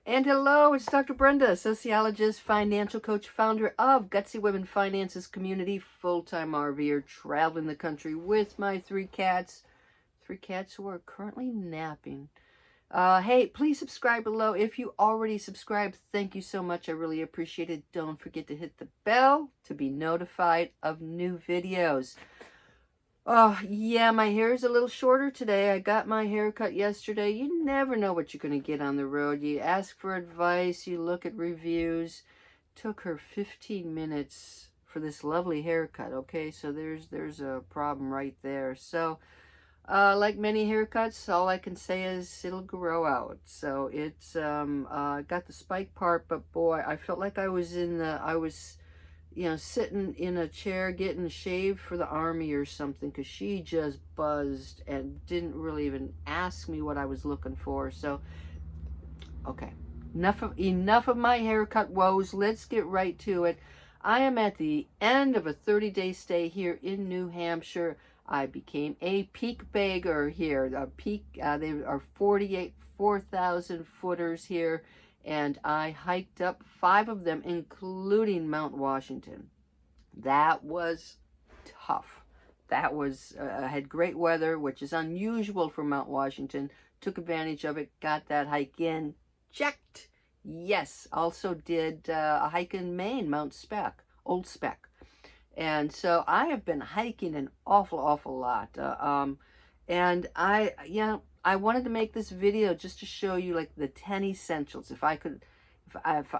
And hello, it's Dr. Brenda, sociologist, financial coach, founder of Gutsy Women Finances Community, full-time RVer, traveling the country with my three cats who are currently napping. Hey, please subscribe below. If you already subscribed, thank you so much. I really appreciate it. Don't forget to hit the bell to be notified of new videos. Oh, yeah, my hair is a little shorter today. I got my hair cut yesterday. You never know what you're going to get on the road. You ask for advice, you look at reviews. Took her 15 minutes for this lovely haircut, okay? So there's a problem right there. So, like many haircuts, all I can say is it'll grow out. So it's got the spike part, but boy, I felt like I was sitting in a chair getting shaved for the army or something, because she just buzzed and didn't really even ask me what I was looking for. So, okay, enough of my haircut woes. Let's get right to it. I am at the end of a 30-day stay here in New Hampshire. I became a peak bagger here. A peak, they are 4,000 footers here, and I hiked up 5 of them, including Mount Washington. That was tough. That was, had great weather, which is unusual for Mount Washington. Took advantage of it, got that hike in, checked. Yes, also did a hike in Maine, Mount Spec, Old Spec. And so I have been hiking an awful lot. And I wanted to make this video just to show you like the 10 essentials.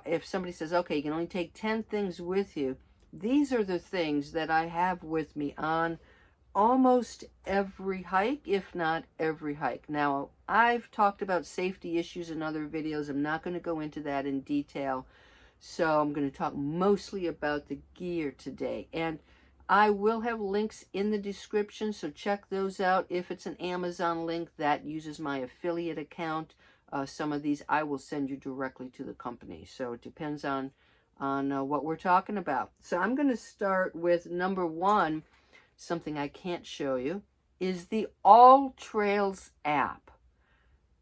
If somebody says, okay, you can only take 10 things with you, these are the things that I have with me on almost every hike, if not every hike. Now, I've talked about safety issues in other videos. I'm not going to go into that in detail. So I'm going to talk mostly about the gear today. And I will have links in the description, so check those out. If it's an Amazon link that uses my affiliate account, some of these I will send you directly to the company. So it depends on what we're talking about. So I'm going to start with number 1, something I can't show you, is the All Trails app.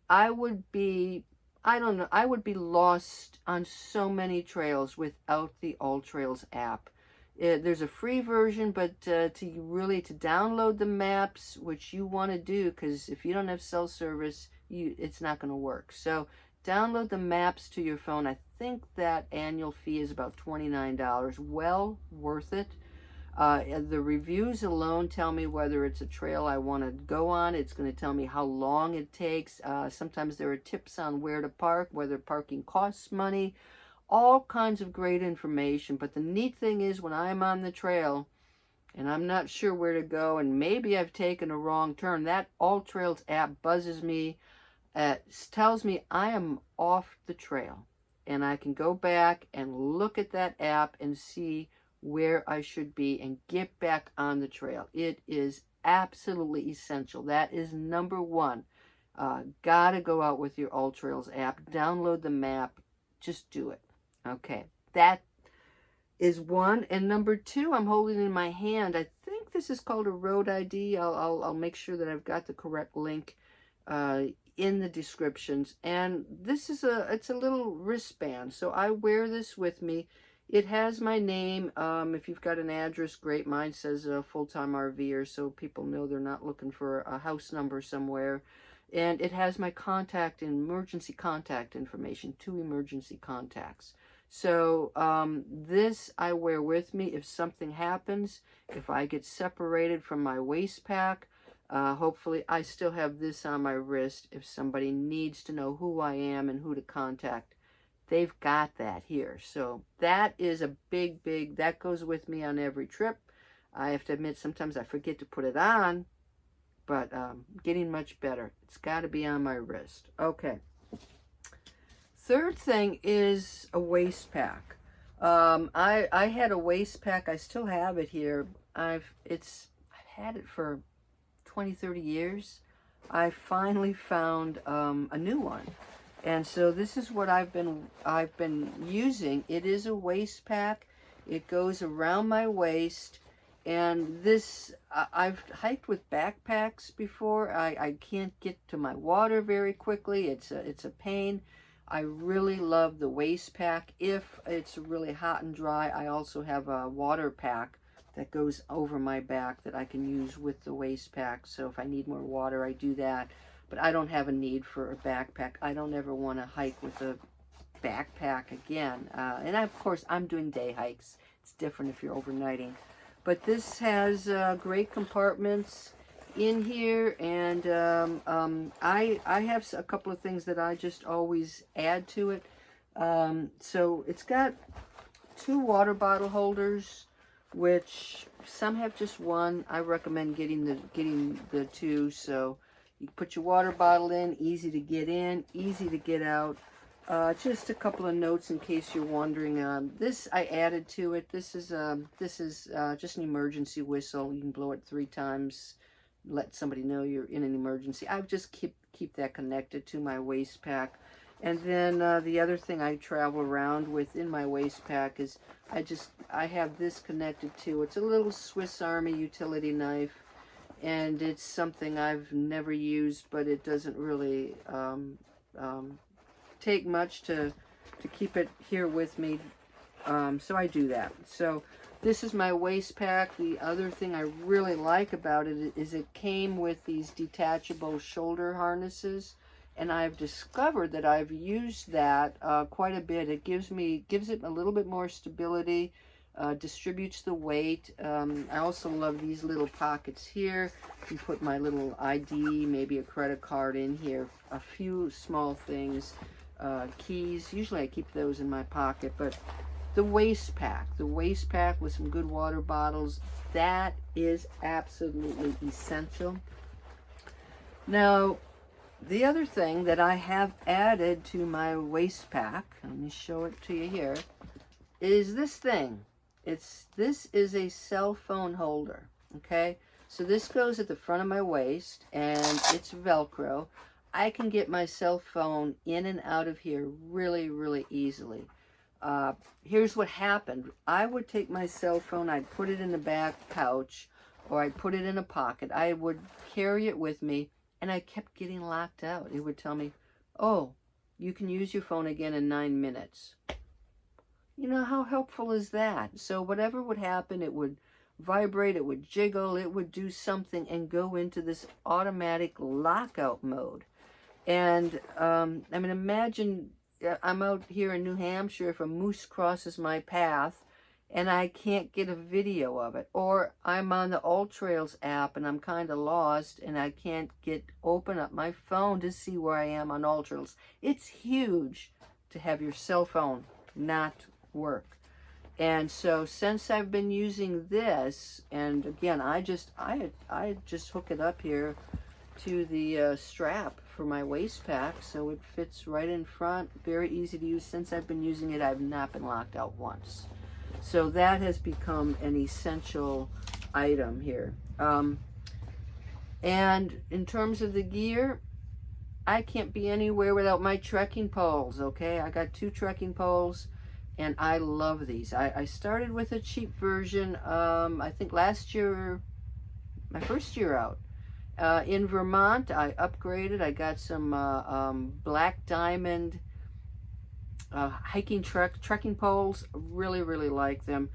I would be lost on so many trails without the All Trails app. There's a free version, but to download the maps, which you want to do, because if you don't have cell service, it's not going to work. So download the maps to your phone. I think that annual fee is about $29. Well worth it. The reviews alone tell me whether it's a trail I want to go on. It's going to tell me how long it takes. Sometimes there are tips on where to park, whether parking costs money, all kinds of great information. But the neat thing is, when I'm on the trail and I'm not sure where to go, and maybe I've taken a wrong turn, that All Trails app buzzes me, tells me I am off the trail. And I can go back and look at that app and see where I should be and get back on the trail. It is absolutely essential. That is number 1. Gotta go out with your All Trails app. Download the map. Just do it. Okay, that is 1. And number 2, I'm holding in my hand. I think this is called a road ID. I'll make sure that I've got the correct link in the descriptions. And this is it's a little wristband, so I wear this with me. It has my name. If you've got an address, great. Mine says full-time RVer, so people know they're not looking for a house number somewhere. And it has my emergency contact information, 2 emergency contacts. So this I wear with me if something happens, if I get separated from my waist pack. Hopefully I still have this on my wrist if somebody needs to know who I am and who to contact. They've got that here. So that is a big, that goes with me on every trip. I have to admit, sometimes I forget to put it on, but getting much better. It's got to be on my wrist. Okay. Third thing is a waist pack. I had a waist pack. I still have it here. I've had it for 20-30 years. I finally found a new one. And so this is what I've been using. It is a waist pack. It goes around my waist, and this I've hiked with backpacks before. I can't get to my water very quickly. It's a pain. I really love the waist pack. If it's really hot and dry, I also have a water pack that goes over my back that I can use with the waist pack. So if I need more water, I do that. But I don't have a need for a backpack. I don't ever want to hike with a backpack again. And of course, I'm doing day hikes. It's different if you're overnighting. But this has great compartments in here, and I have a couple of things that I just always add to it. So it's got 2 water bottle holders, which some have just one. I recommend getting the 2. So you put your water bottle in, easy to get out. Just a couple of notes in case you're wondering. This I added to it. This is just an emergency whistle. You can blow it 3 times. Let somebody know you're in an emergency. I just keep that connected to my waist pack. And then the other thing I travel around with in my waist pack is I have this connected to. It's a little Swiss Army utility knife, and it's something I've never used, but it doesn't really take much to keep it here with me. So I do that. So this is my waist pack. The other thing I really like about it is it came with these detachable shoulder harnesses, and I've discovered that I've used that quite a bit. It gives it a little bit more stability, distributes the weight. I also love these little pockets here. I can put my little ID, maybe a credit card in here, a few small things, keys. Usually I keep those in my pocket, but the waist pack with some good water bottles, that is absolutely essential. Now, the other thing that I have added to my waist pack, let me show it to you here, is this thing. This is a cell phone holder, okay? So this goes at the front of my waist, and it's Velcro. I can get my cell phone in and out of here really, really easily. Here's what happened. I would take my cell phone, I'd put it in the back pouch, or I'd put it in a pocket. I would carry it with me, and I kept getting locked out. It would tell me, oh, you can use your phone again in 9 minutes. You know, how helpful is that? So whatever would happen, it would vibrate, it would jiggle, it would do something and go into this automatic lockout mode. And I mean, imagine I'm out here in New Hampshire, if a moose crosses my path and I can't get a video of it, or I'm on the Trails app and I'm kind of lost and I can't open up my phone to see where I am on Trails. It's huge to have your cell phone not work. And so since I've been using this, and again, I just hook it up here to the strap for my waist pack, so it fits right in front, very easy to use. Since I've been using it, I've not been locked out once. So that has become an essential item here. And in terms of the gear, I can't be anywhere without my trekking poles, okay? I got 2 trekking poles, and I love these. I started with a cheap version, I think last year, my first year out. In Vermont, I upgraded. I got some black diamond trekking poles. Really, really like them.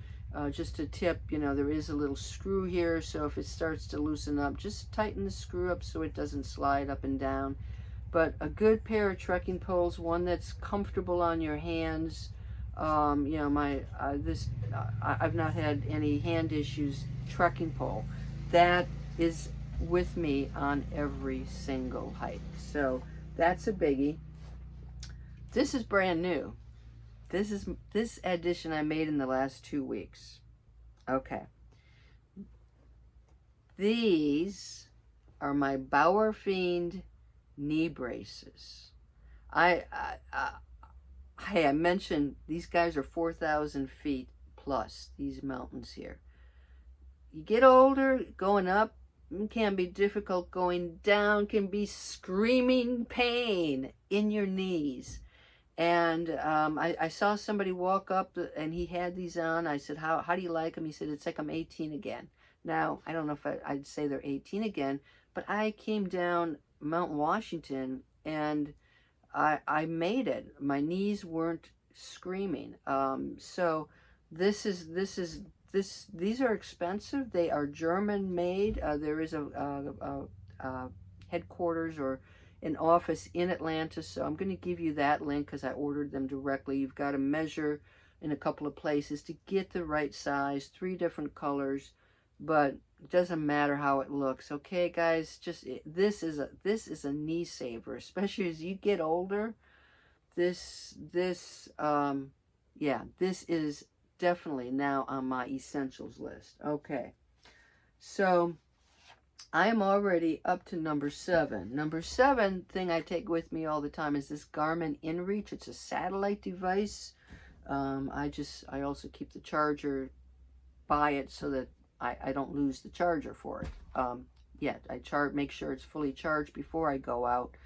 Just a tip, you know, there is a little screw here, so if it starts to loosen up, just tighten the screw up so it doesn't slide up and down. But a good pair of trekking poles, one that's comfortable on your hands. You know, I've not had any hand issues. Trekking pole, that is with me on every single hike. So that's a biggie. This is brand new. This addition I made in the last 2 weeks. Okay. These are my Bauer Fiend knee braces. I mentioned these guys are 4,000 feet plus, these mountains here. You get older, going up can be difficult, going down can be screaming pain in your knees. And I saw somebody walk up and he had these on. I said, how do you like them? He said, it's like I'm 18 again. Now, I don't know if I'd say they're 18 again, but I came down Mount Washington, and I made it. My knees weren't screaming. So these are expensive. They are German made. There is a headquarters or an office in Atlanta, so I'm going to give you that link because I ordered them directly. You've got to measure in a couple of places to get the right size, 3 different colors, but it doesn't matter how it looks. Okay, guys, just this is a knee saver, especially as you get older. Yeah, this is definitely now on my essentials list. Okay, so I am already up to number 7. Number 7 thing I take with me all the time is this Garmin Inreach. It's a satellite device. I also keep the charger by it so that I don't lose the charger for it. I make sure it's fully charged before I go out.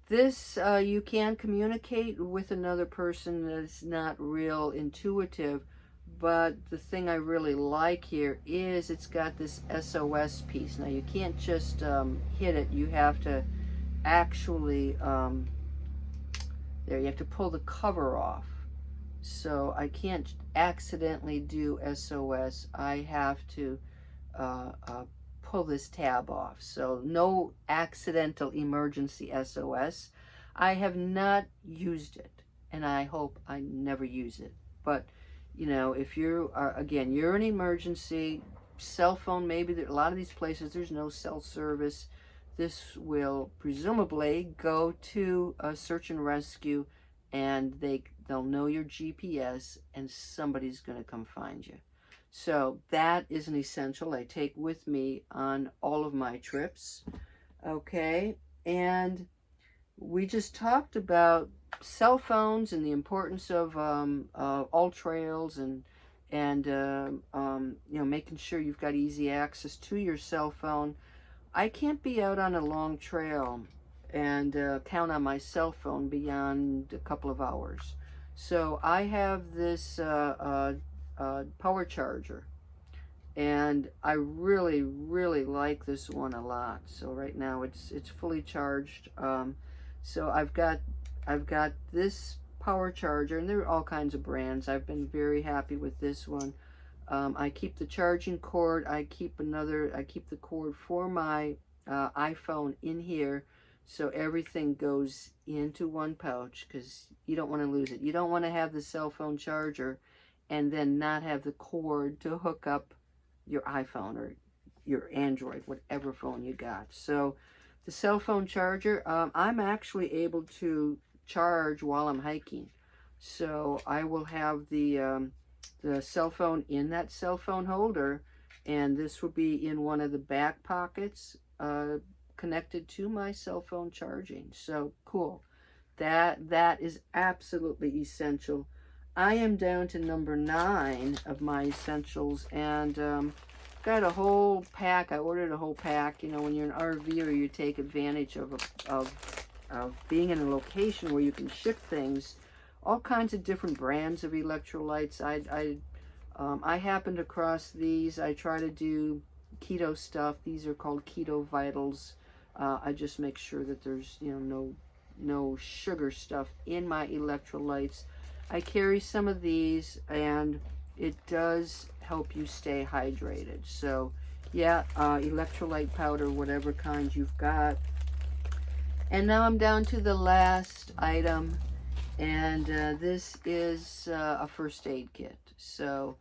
This, you can communicate with another person that's not real intuitive, but the thing I really like here is it's got this SOS piece. Now, you can't just hit it. You have to actually, you have to pull the cover off. So I can't accidentally do SOS. I have to pull this tab off. So no accidental emergency SOS. I have not used it, and I hope I never use it. But, you know, if you're, again, you're an emergency, cell phone, maybe a lot of these places, there's no cell service. This will presumably go to a search and rescue, and they'll know your GPS, and somebody's going to come find you. So that is an essential I take with me on all of my trips. Okay, and we just talked about cell phones and the importance of all trails and you know, making sure you've got easy access to your cell phone. I can't be out on a long trail and count on my cell phone beyond a couple of hours. So I have this power charger, and I really like this one a lot. So right now it's fully charged. So I've got this power charger, and there are all kinds of brands. I've been very happy with this one. I keep the charging cord. I keep the cord for my iPhone in here, so everything goes into one pouch, because you don't want to lose it. You don't want to have the cell phone charger and then not have the cord to hook up your iPhone or your Android, whatever phone you got. So the cell phone charger, I'm actually able to charge while I'm hiking. So I will have the cell phone in that cell phone holder, and this will be in one of the back pockets connected to my cell phone charging. So cool. That is absolutely essential. I am down to number 9 of my essentials, and got a whole pack. I ordered a whole pack. You know, when you're an RVer, you take advantage of being in a location where you can ship things, all kinds of different brands of electrolytes. I happened across these. I try to do keto stuff. These are called Keto Vitals. I just make sure that there's, you know, no sugar stuff in my electrolytes. I carry some of these, and it does help you stay hydrated. So yeah, electrolyte powder, whatever kind you've got. And now I'm down to the last item, and this is a first aid kit. So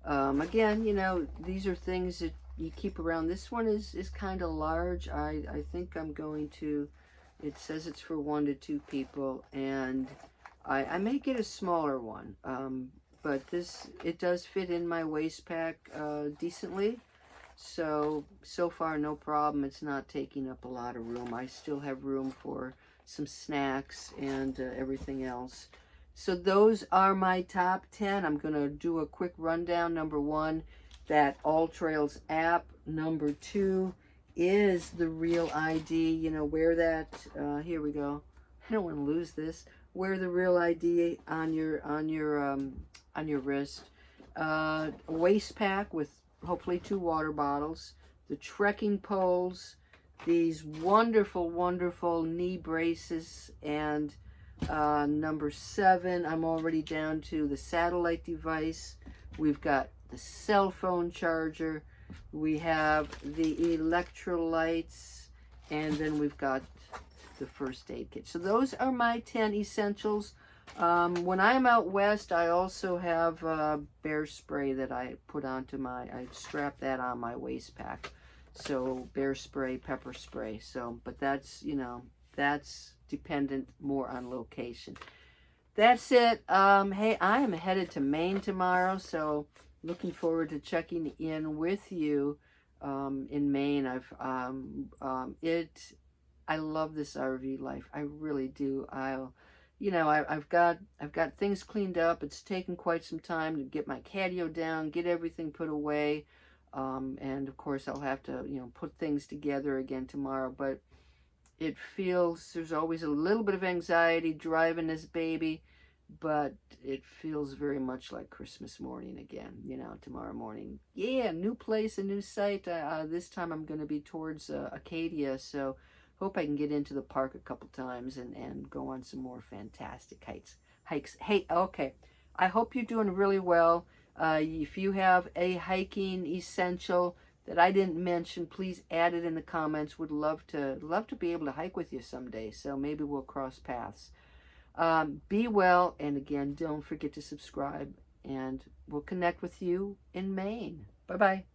again, you know, these are things that you keep around. This one is kind of large. I think I'm going to, it says it's for 1 to 2 people, and I may get a smaller one, but it does fit in my waist pack decently. So far, no problem. It's not taking up a lot of room. I still have room for some snacks and everything else. So those are my top 10. I'm going to do a quick rundown. Number 1, that All Trails app. Number 2 is the Real ID. You know, wear that, here we go. I don't want to lose this. Wear the Real ID on your wrist. A waist pack with hopefully 2 water bottles. The trekking poles. these wonderful, wonderful knee braces, and number 7, I'm already down to the satellite device. We've got the cell phone charger. We have the electrolytes, and then we've got the first aid kit. So those are my 10 essentials. When I'm out west, I also have bear spray that I put onto I strap that on my waist pack. So bear spray, pepper spray. So, but that's, that's dependent more on location. That's it. Hey, I am headed to Maine tomorrow, so looking forward to checking in with you in Maine. I love this RV life. I really do. I've got things cleaned up. It's taken quite some time to get my catio down, get everything put away. And of course I'll have to, put things together again tomorrow, but it feels, there's always a little bit of anxiety driving this baby, but it feels very much like Christmas morning again, tomorrow morning. Yeah, new place, a new site. This time I'm going to be towards Acadia, so hope I can get into the park a couple times and go on some more fantastic hikes. Hey, okay, I hope you're doing really well. If you have a hiking essential that I didn't mention, please add it in the comments. Would love to be able to hike with you someday, so maybe we'll cross paths. Be well, and again, don't forget to subscribe, and we'll connect with you in Maine. Bye-bye.